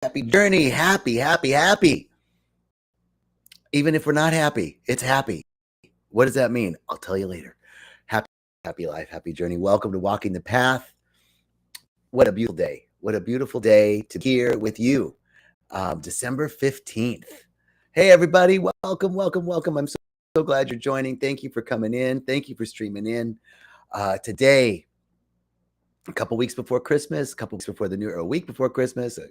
Happy journey. Happy. Even if we're not happy, it's happy. What does that mean? I'll tell you later. Happy life, happy journey. Welcome to Walking the Path. What a beautiful day. What a beautiful day to be here with you. December 15th. Hey, everybody. Welcome. I'm so glad you're joining. Thank you for coming in. Thank you for streaming in. Today, a couple weeks before Christmas, a couple weeks before the new, or a week before Christmas, a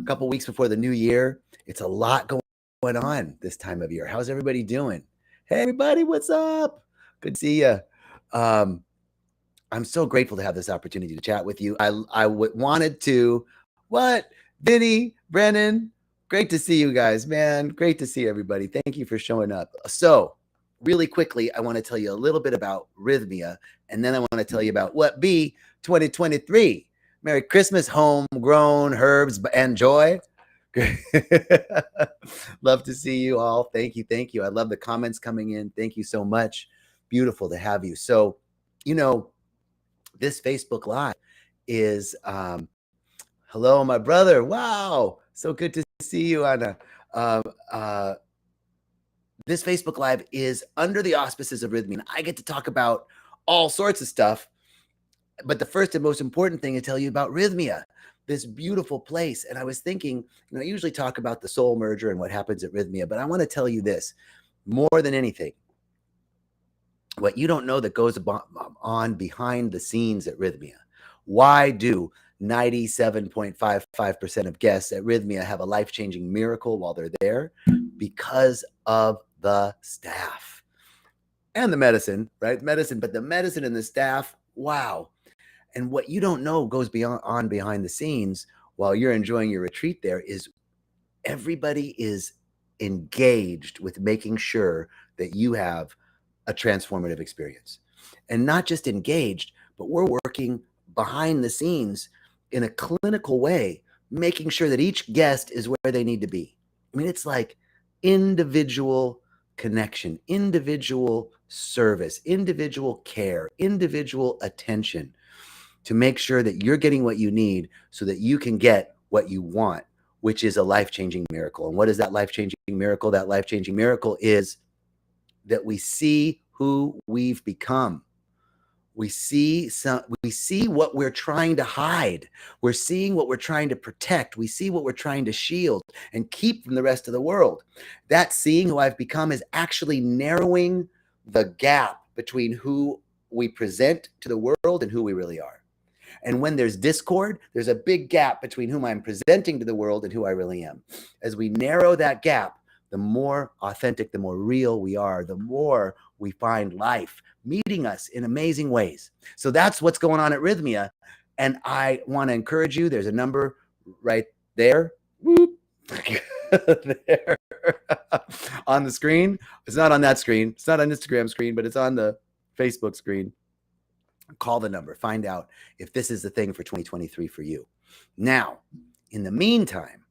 couple weeks before the new year. It's a lot going on this time of year. How's everybody doing? Hey, everybody, what's up? Good to see you. I'm so grateful to have this opportunity to chat with you. I wanted to, Vinny, Brennan, great to see you guys, man. Great to see everybody. Thank you for showing up. So really quickly, I want to tell you a little bit about Rythmia, and then I want to tell you about what be 2023. Merry Christmas, homegrown herbs and joy. Love to see you all. Thank you. I love the comments coming in. Thank you so much. Beautiful to have you. So, this Facebook Live is, hello, my brother. Wow. So good to see you, Anna. This Facebook Live is under the auspices of Rythmia. I get to talk about all sorts of stuff, but the first and most important thing to tell you about Rythmia, this beautiful place. And I was thinking, I usually talk about the soul merger and what happens at Rythmia, but I want to tell you this more than anything. What you don't know that goes on behind the scenes at Rythmia. Why do 97.55% of guests at Rythmia have a life-changing miracle while they're there? Because of the staff and the medicine, right? But the medicine and the staff, wow. And what you don't know goes behind the scenes while you're enjoying your retreat there is everybody is engaged with making sure that you have a transformative experience. And not just engaged, but we're working behind the scenes in a clinical way, making sure that each guest is where they need to be. I mean, it's like individual connection, individual service, individual care, individual attention to make sure that you're getting what you need so that you can get what you want, which is a life-changing miracle. And what is that life-changing miracle? That life-changing miracle is that we see who we've become. We see what we're trying to hide. We're seeing what we're trying to protect. We see what we're trying to shield and keep from the rest of the world. That seeing who I've become is actually narrowing the gap between who we present to the world and who we really are. And when there's discord, there's a big gap between whom I'm presenting to the world and who I really am. As we narrow that gap, the more authentic, the more real we are, the more we find life meeting us in amazing ways. So that's what's going on at Rythmia. And I want to encourage you. There's a number right there. There on the screen. It's not on that screen. It's not on Instagram screen, but it's on the Facebook screen. Call the number. Find out if this is the thing for 2023 for you. Now, in the meantime,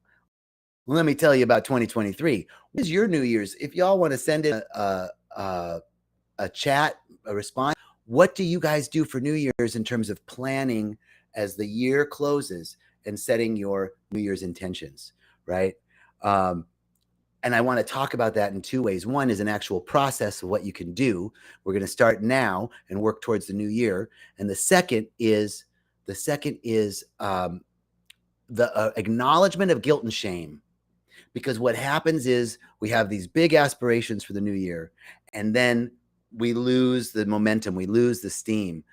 let me tell you about 2023. What is your New Year's? If y'all want to send in a chat, a response, what do you guys do for New Year's in terms of planning as the year closes and setting your New Year's intentions, right? And I want to talk about that in two ways. One is an actual process of what you can do. We're going to start now and work towards the new year. And the second is the acknowledgement of guilt and shame. Because what happens is we have these big aspirations for the new year, and then we lose the momentum, we lose the steam.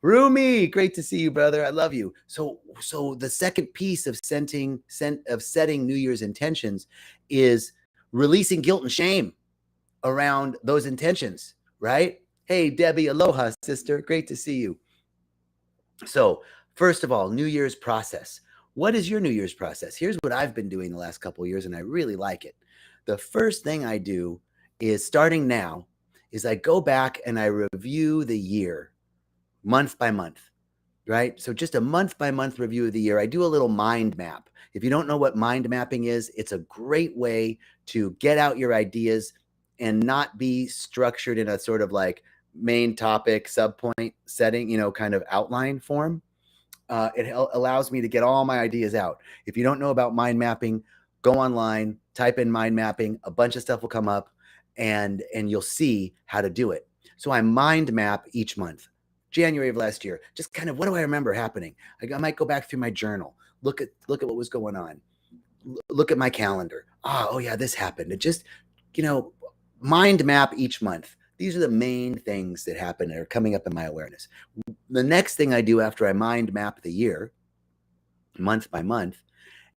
Rumi, great to see you, brother. I love you. So the second piece of setting New Year's intentions is releasing guilt and shame around those intentions, right? Hey, Debbie, aloha, sister. Great to see you. So first of all, New Year's process. What is your New Year's process? Here's what I've been doing the last couple of years, and I really like it. The first thing I do is, starting now, is I go back and I review the year month by month, right? So just a month by month review of the year. I do a little mind map. If you don't know what mind mapping is, it's a great way to get out your ideas and not be structured in a sort of like main topic, subpoint setting, kind of outline form. It allows me to get all my ideas out. If you don't know about mind mapping, go online, type in mind mapping, a bunch of stuff will come up, and you'll see how to do it. So I mind map each month. January of last year, just kind of, what do I remember happening? I might go back through my journal, look at what was going on, look at my calendar. Oh yeah, this happened. And just, mind map each month. These are the main things that happen and are coming up in my awareness. The next thing I do after I mind map the year, month by month,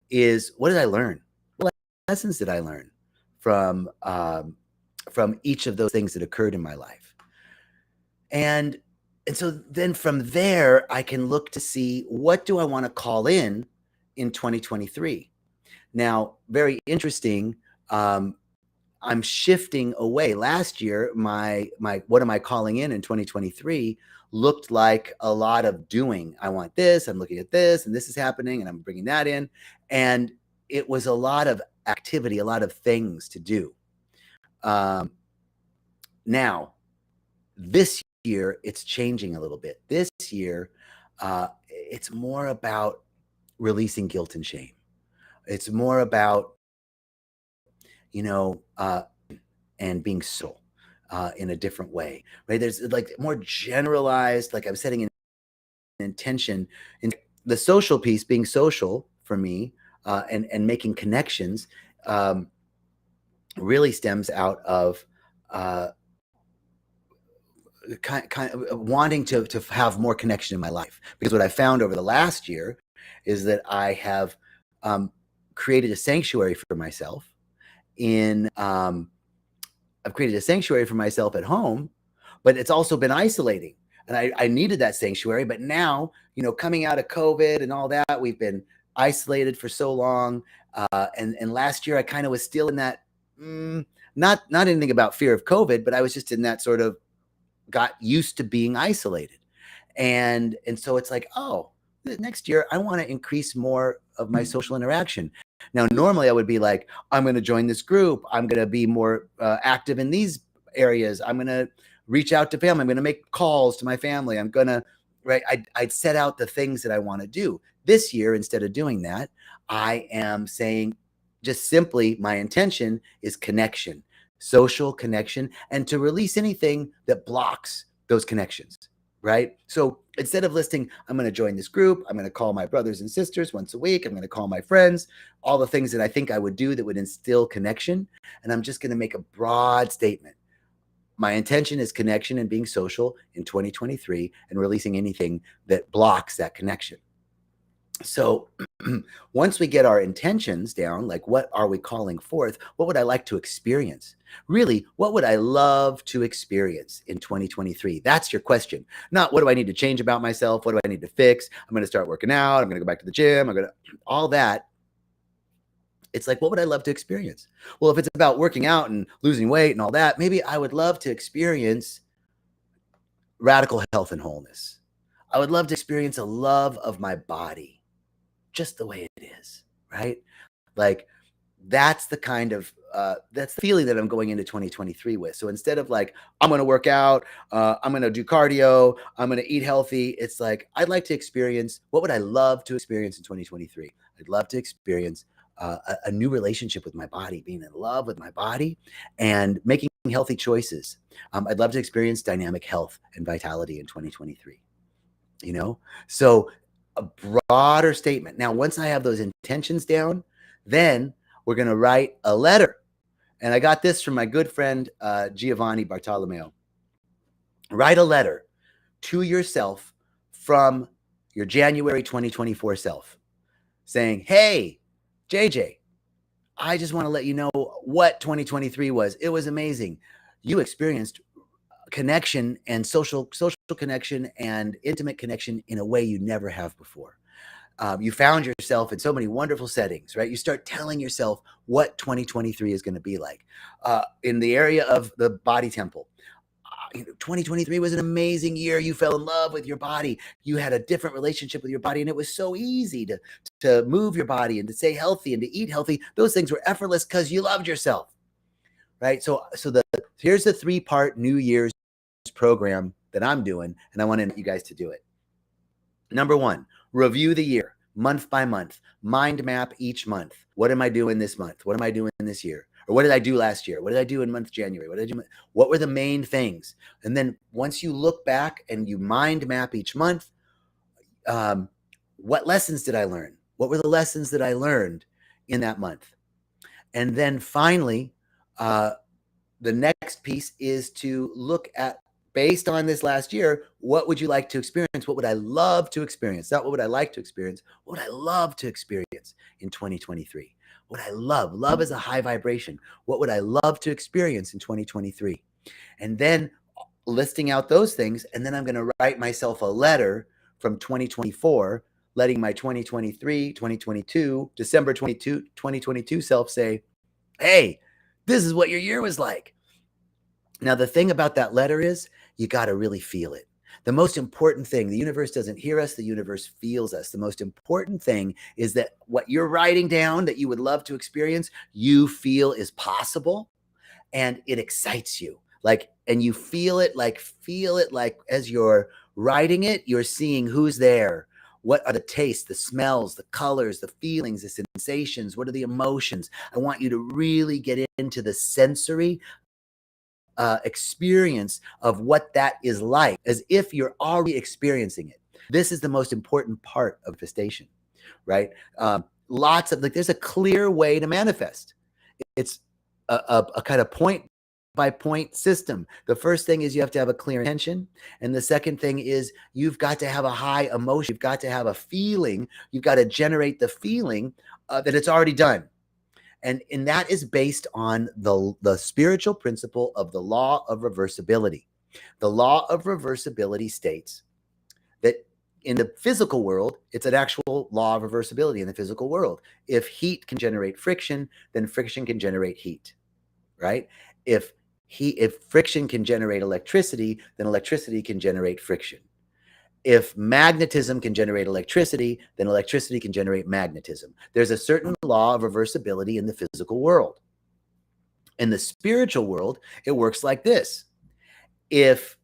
is, what did I learn? What lessons did I learn from each of those things that occurred in my life? And so then from there, I can look to see, what do I want to call in 2023? Now, very interesting. I'm shifting away. Last year, my what am I calling in 2023 looked like a lot of doing. I want this, I'm looking at this, and this is happening, and I'm bringing that in. And it was a lot of activity, a lot of things to do. Now, this year, it's changing a little bit. This year, it's more about releasing guilt and shame. It's more about, and being so in a different way, right? There's like more generalized, like I'm setting an intention in the social piece, being social for me, and making connections, really stems out of kind of wanting to have more connection in my life. Because what I found over the last year is that I have created a sanctuary for myself I've created a sanctuary for myself at home, but it's also been isolating. And I needed that sanctuary. But now, coming out of COVID and all that, we've been isolated for so long. And last year, I kind of was still in that, not anything about fear of COVID, but I was just in that sort of, got used to being isolated. And so it's like, oh, next year, I want to increase more of my social interaction. Now, normally I would be like, I'm going to join this group. I'm going to be more active in these areas. I'm going to reach out to family. I'm going to make calls to my family. I'm going to, right? I'd set out the things that I want to do. This year, instead of doing that, I am saying, just simply, my intention is connection, social connection, and to release anything that blocks those connections. Right? So instead of listing, I'm going to join this group, I'm going to call my brothers and sisters once a week, I'm going to call my friends, all the things that I think I would do that would instill connection. And I'm just going to make a broad statement. My intention is connection and being social in 2023, and releasing anything that blocks that connection. So once we get our intentions down, like, what are we calling forth? What would I like to experience? Really, what would I love to experience in 2023? That's your question. Not, what do I need to change about myself? What do I need to fix? I'm going to start working out. I'm going to go back to the gym. I'm going to, all that. It's like, what would I love to experience? Well, if it's about working out and losing weight and all that, maybe I would love to experience radical health and wholeness. I would love to experience a love of my body, just the way it is, right? Like, that's the kind of, that's the feeling that I'm going into 2023 with. So instead of like, I'm going to work out, I'm going to do cardio, I'm going to eat healthy, it's like, I'd like to experience, what would I love to experience in 2023? I'd love to experience a new relationship with my body, being in love with my body and making healthy choices. I'd love to experience dynamic health and vitality in 2023, So a broader statement. Now, once I have those intentions down, then we're going to write a letter. And I got this from my good friend, Giovanni Bartolomeo. Write a letter to yourself from your January 2024 self saying, hey, JJ, I just want to let you know what 2023 was. It was amazing. You experienced connection and social connection and intimate connection in a way you never have before. You found yourself in so many wonderful settings, right? You start telling yourself what 2023 is going to be like. In the area of the body temple, 2023 was an amazing year. You fell in love with your body. You had a different relationship with your body, and it was so easy to move your body and to stay healthy and to eat healthy. Those things were effortless because you loved yourself, right? So here's the 3-part New Year's program that I'm doing, and I want you guys to do it. Number 1, review the year, month by month, mind map each month. What am I doing this month? What am I doing this year? Or what did I do last year? What did I do in month January? What did I do? What were the main things? And then once you look back and you mind map each month, what lessons did I learn? What were the lessons that I learned in that month? And then finally, the next piece is to look at, based on this last year, what would you like to experience? What would I love to experience? Not what would I like to experience, what would I love to experience in 2023? What I love is a high vibration. What would I love to experience in 2023? And then listing out those things. And then I'm going to write myself a letter from 2024, letting my 2023, 2022, December 2022 self say, hey, this is what your year was like. Now, the thing about that letter is you got to really feel it. The most important thing, the universe doesn't hear us, the universe feels us. The most important thing is that what you're writing down that you would love to experience, you feel is possible, and it excites you. And you feel it like as you're writing it, you're seeing who's there. What are the tastes, the smells, the colors, the feelings, the sensations? What are the emotions? I want you to really get into the sensory experience of what that is like, as if you're already experiencing it. This is the most important part of manifestation, right? There's a clear way to manifest. It's a kind of point by point system. The first thing is you have to have a clear intention. And the second thing is you've got to have a high emotion. You've got to have a feeling. You've got to generate the feeling that it's already done. And that is based on the spiritual principle of the law of reversibility. The law of reversibility states that in the physical world, it's an actual law of reversibility in the physical world. If heat can generate friction, then friction can generate heat, right? If friction can generate electricity, then electricity can generate friction. If magnetism can generate electricity, then electricity can generate magnetism. There's a certain law of reversibility in the physical world. In the spiritual world, it works like this. If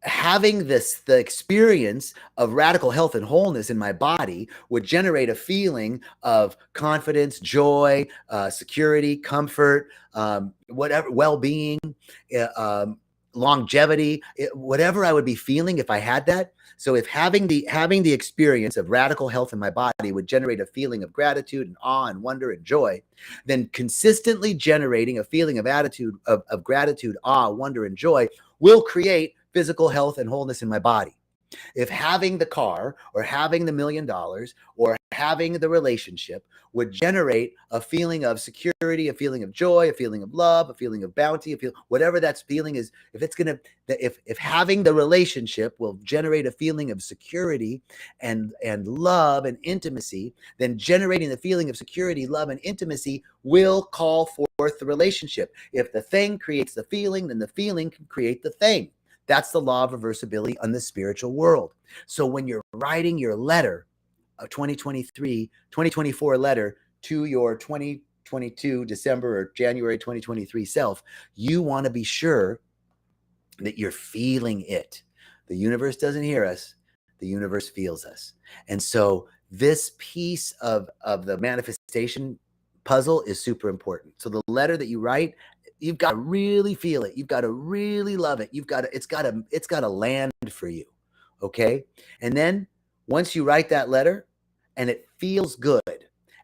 having the experience of radical health and wholeness in my body would generate a feeling of confidence, joy, security, comfort, whatever, well-being, longevity, whatever I would be feeling if I had that. So if having the experience of radical health in my body would generate a feeling of gratitude and awe and wonder and joy, then consistently generating a feeling of gratitude, awe, wonder, and joy will create physical health and wholeness in my body. If having the car or having the $1 million or having the relationship would generate a feeling of security, a feeling of joy, a feeling of love, a feeling of bounty, whatever that feeling is, if having the relationship will generate a feeling of security and love and intimacy, then generating the feeling of security, love, and intimacy will call forth the relationship. If the thing creates the feeling, then the feeling can create the thing. That's the law of reversibility on the spiritual world. So when you're writing your letter, a 2024 letter to your 2022 December or January 2023 self, you want to be sure that you're feeling it. The universe doesn't hear us. The universe feels us. And so this piece of the manifestation puzzle is super important. So the letter that you write, you've got to really feel it. You've got to really love it. It's got to land for you. Okay. And then once you write that letter and it feels good,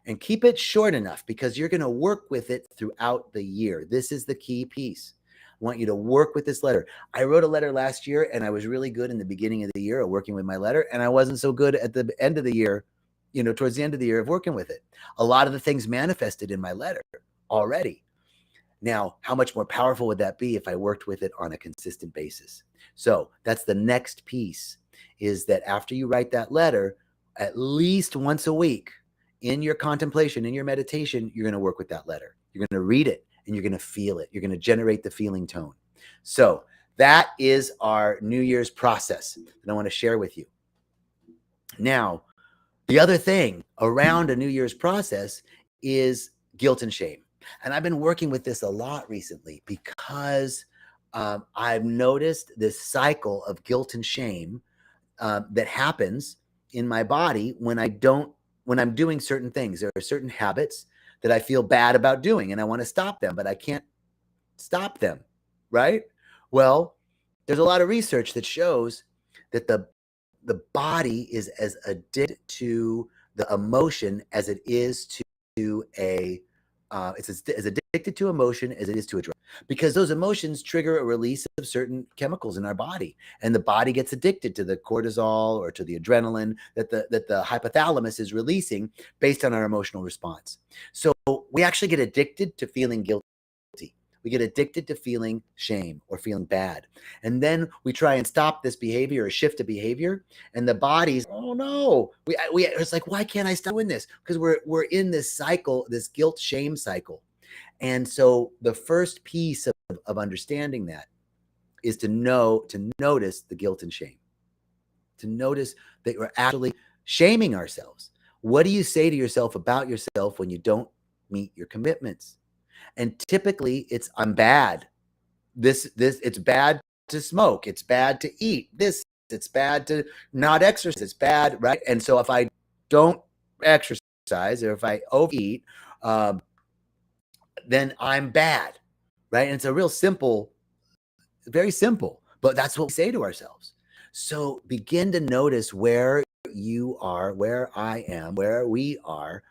and keep it short enough because you're going to work with it throughout the year. This is the key piece. I want you to work with this letter. I wrote a letter last year and I was really good in the beginning of the year of working with my letter. And I wasn't so good at the end of the year, towards the end of the year of working with it. A lot of the things manifested in my letter already. Now, how much more powerful would that be if I worked with it on a consistent basis? So that's the next piece, is that after you write that letter, at least once a week in your contemplation, in your meditation, you're going to work with that letter. You're going to read it and you're going to feel it. You're going to generate the feeling tone. So that is our New Year's process that I want to share with you. Now, the other thing around a New Year's process is guilt and shame. And I've been working with this a lot recently because I've noticed this cycle of guilt and shame that happens in my body when I'm doing certain things. There are certain habits that I feel bad about doing and I want to stop them, but I can't stop them, right? Well, there's a lot of research that shows that the body is as addicted to the emotion as it is to a it's as addicted to emotion as it is to a drug, because those emotions trigger a release of certain chemicals in our body, and the body gets addicted to the cortisol or to the adrenaline that the hypothalamus is releasing based on our emotional response. So we actually get addicted to feeling guilty. We get addicted to feeling shame or feeling bad. And then we try and stop this behavior or shift a behavior. And the body's, oh no, it's like, why can't I stop doing this? Because we're in this cycle, this guilt shame cycle. And so the first piece of understanding that is to notice the guilt and shame, to notice that we're actually shaming ourselves. What do you say to yourself about yourself when you don't meet your commitments? And typically it's, I'm bad. It's bad to smoke. It's bad to eat this. It's bad to not exercise. It's bad, right? And so if I don't exercise or if I overeat, then I'm bad, right? And it's a real simple, very simple, but that's what we say to ourselves. So begin to notice where you are, where I am, where we are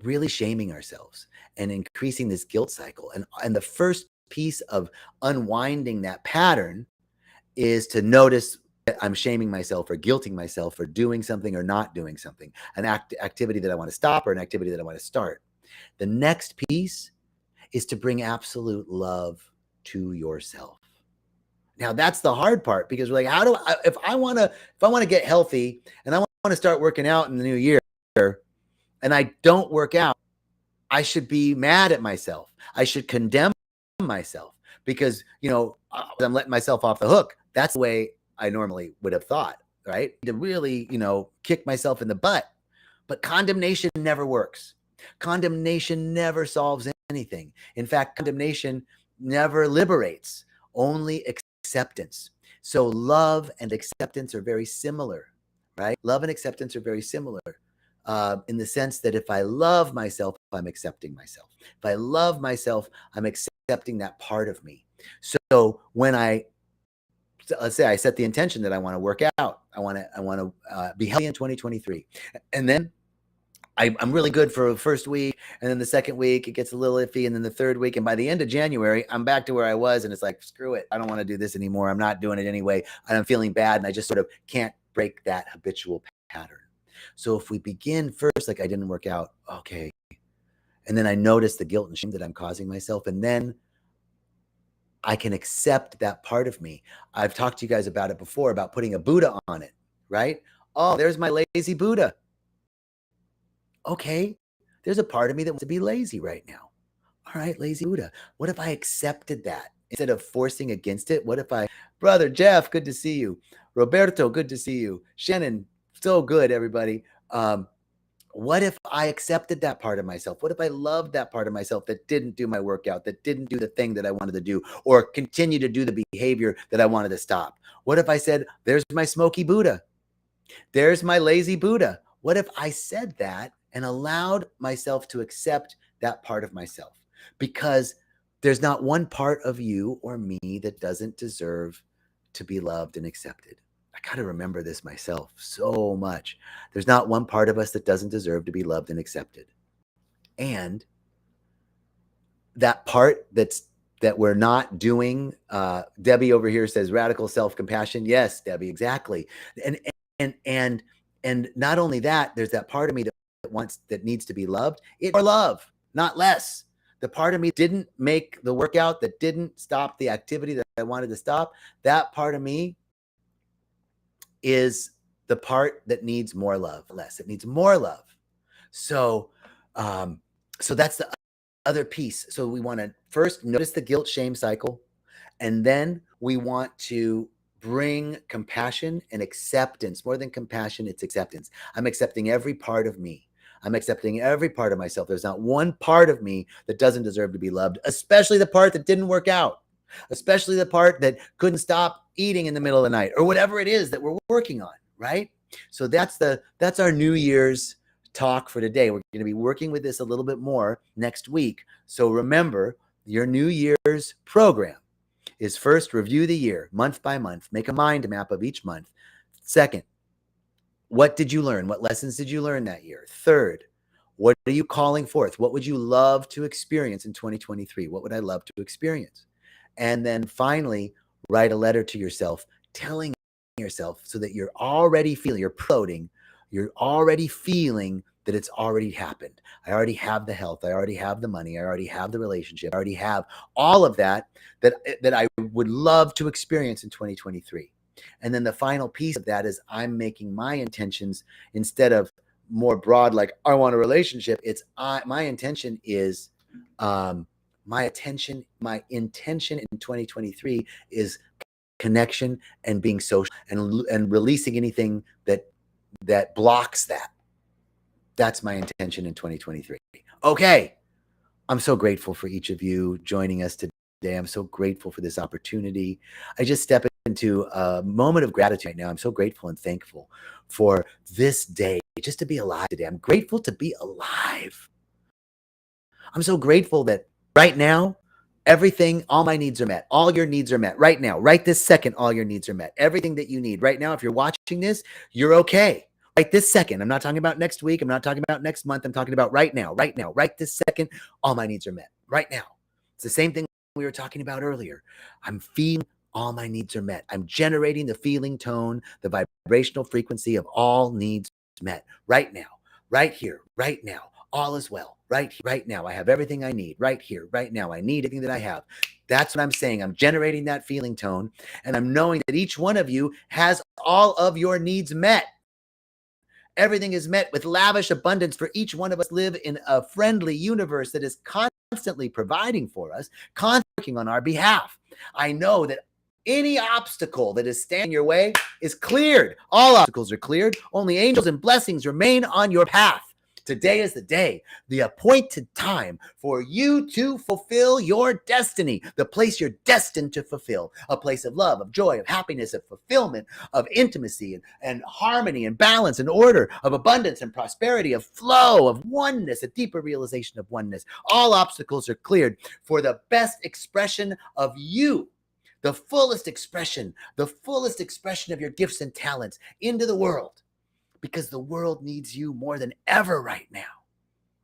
really shaming ourselves and increasing this guilt cycle. And the first piece of unwinding that pattern is to notice that I'm shaming myself or guilting myself for doing something or not doing something, an activity that I want to stop or an activity that I want to start. The next piece is to bring absolute love to yourself. Now that's the hard part, because we're like, if I want to get healthy and I want to start working out in the new year and I don't work out, I should be mad at myself. I should condemn myself because, I'm letting myself off the hook. That's the way I normally would have thought, right? To really, kick myself in the butt. But condemnation never works. Condemnation never solves anything. In fact, condemnation never liberates, only acceptance. So love and acceptance are very similar, right? Love and acceptance are very similar. In the sense that if I love myself, I'm accepting myself. If I love myself, I'm accepting that part of me. So when let's say I set the intention that I want to work out, I want to be healthy in 2023, and then I'm really good for the first week, and then the second week it gets a little iffy, and then the third week, and by the end of January, I'm back to where I was, and it's like, screw it, I don't want to do this anymore. I'm not doing it anyway, and I'm feeling bad, and I just sort of can't break that habitual pattern. So if we begin first, like I didn't work out, okay. And then I notice the guilt and shame that I'm causing myself. And then I can accept that part of me. I've talked to you guys about it before, about putting a Buddha on it, right? Oh, there's my lazy Buddha. Okay, there's a part of me that wants to be lazy right now. All right, lazy Buddha. What if I accepted that instead of forcing against it? What if Brother Jeff, good to see you. Roberto, good to see you. Shannon, so good, everybody. What if I accepted that part of myself? What if I loved that part of myself that didn't do my workout, that didn't do the thing that I wanted to do, or continue to do the behavior that I wanted to stop? What if I said, there's my smoky Buddha. There's my lazy Buddha. What if I said that and allowed myself to accept that part of myself? Because there's not one part of you or me that doesn't deserve to be loved and accepted. I got to remember this myself so much. There's not one part of us that doesn't deserve to be loved and accepted. And that part that we're not doing, Debbie over here says radical self-compassion. Yes, Debbie, exactly. And not only that, there's that part of me that needs to be loved. It's more love, not less. The part of me didn't make the workout, that didn't stop the activity that I wanted to stop. That part of me is the part that needs more love, less. It needs more love. So that's the other piece. So we want to first notice the guilt shame cycle, and then we want to bring compassion and acceptance. More than compassion, it's acceptance. I'm accepting every part of me. I'm accepting every part of myself. There's not one part of me that doesn't deserve to be loved, especially the part that didn't work out, especially the part that couldn't stop eating in the middle of the night, or whatever it is that we're working on, right? So that's our New Year's talk for today. We're going to be working with this a little bit more next week. So remember, your New Year's program is first, review the year month by month, make a mind map of each month. Second, what did you learn? What lessons did you learn that year? Third, what are you calling forth? What would you love to experience in 2023? What would I love to experience? And then finally, write a letter to yourself, telling yourself so that you're already feeling, you're floating, you're already feeling that it's already happened. I already have the health. I already have the money. I already have the relationship. I already have all of that I would love to experience in 2023. And then the final piece of that is I'm making my intentions, instead of more broad, like I want a relationship. It's my intention is my intention in 2023 is connection and being social and releasing anything that blocks that. That's my intention in 2023. Okay. I'm so grateful for each of you joining us today. I'm so grateful for this opportunity. I just step into a moment of gratitude right now. I'm so grateful and thankful for this day, just to be alive today. I'm grateful to be alive. I'm so grateful that right now, everything, all my needs are met. All your needs are met right now. Right this second, all your needs are met. Everything that you need right now, if you're watching this, you're okay. Right this second. I'm not talking about next week. I'm not talking about next month. I'm talking about right now, right this second, all my needs are met right now. It's the same thing we were talking about earlier. I'm feeling all my needs are met. I'm generating the feeling tone, the vibrational frequency of all needs met right now, right here, right now. All is well, right now. I have everything I need right here, right now. I need everything that I have. That's what I'm saying. I'm generating that feeling tone, and I'm knowing that each one of you has all of your needs met. Everything is met with lavish abundance for each one of us. Live in a friendly universe that is constantly providing for us, constantly working on our behalf. I know that any obstacle that is standing in your way is cleared. All obstacles are cleared. Only angels and blessings remain on your path. Today is the day, the appointed time for you to fulfill your destiny, the place you're destined to fulfill, a place of love, of joy, of happiness, of fulfillment, of intimacy and harmony and balance and order, of abundance and prosperity, of flow, of oneness, a deeper realization of oneness. All obstacles are cleared for the best expression of you, the fullest expression of your gifts and talents into the world. Because the world needs you more than ever right now,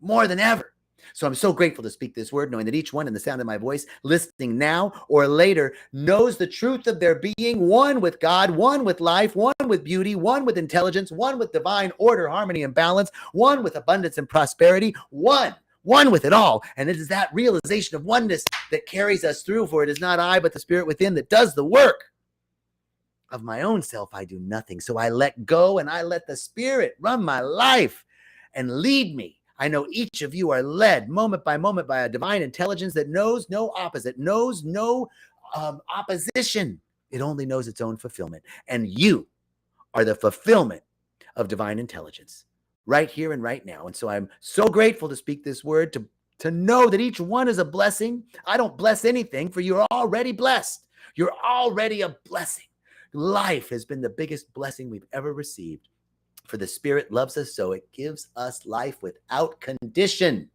more than ever. So I'm so grateful to speak this word, knowing that each one in the sound of my voice, listening now or later, knows the truth of their being one with God, one with life, one with beauty, one with intelligence, one with divine order, harmony, and balance, one with abundance and prosperity, one with it all. And it is that realization of oneness that carries us through, for it is not I, but the spirit within that does the work. Of my own self, I do nothing. So I let go and I let the spirit run my life and lead me. I know each of you are led moment by moment by a divine intelligence that knows no opposite, knows no opposition. It only knows its own fulfillment. And you are the fulfillment of divine intelligence right here and right now. And so I'm so grateful to speak this word, to know that each one is a blessing. I don't bless anything, for you're already blessed. You're already a blessing. Life has been the biggest blessing we've ever received. For the Spirit loves us so it gives us life without condition.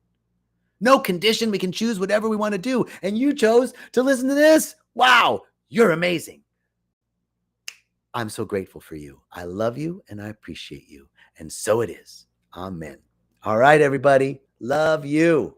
No condition. We can choose whatever we want to do. And you chose to listen to this. Wow, you're amazing. I'm so grateful for you. I love you and I appreciate you. And so it is. Amen. All right, everybody. Love you.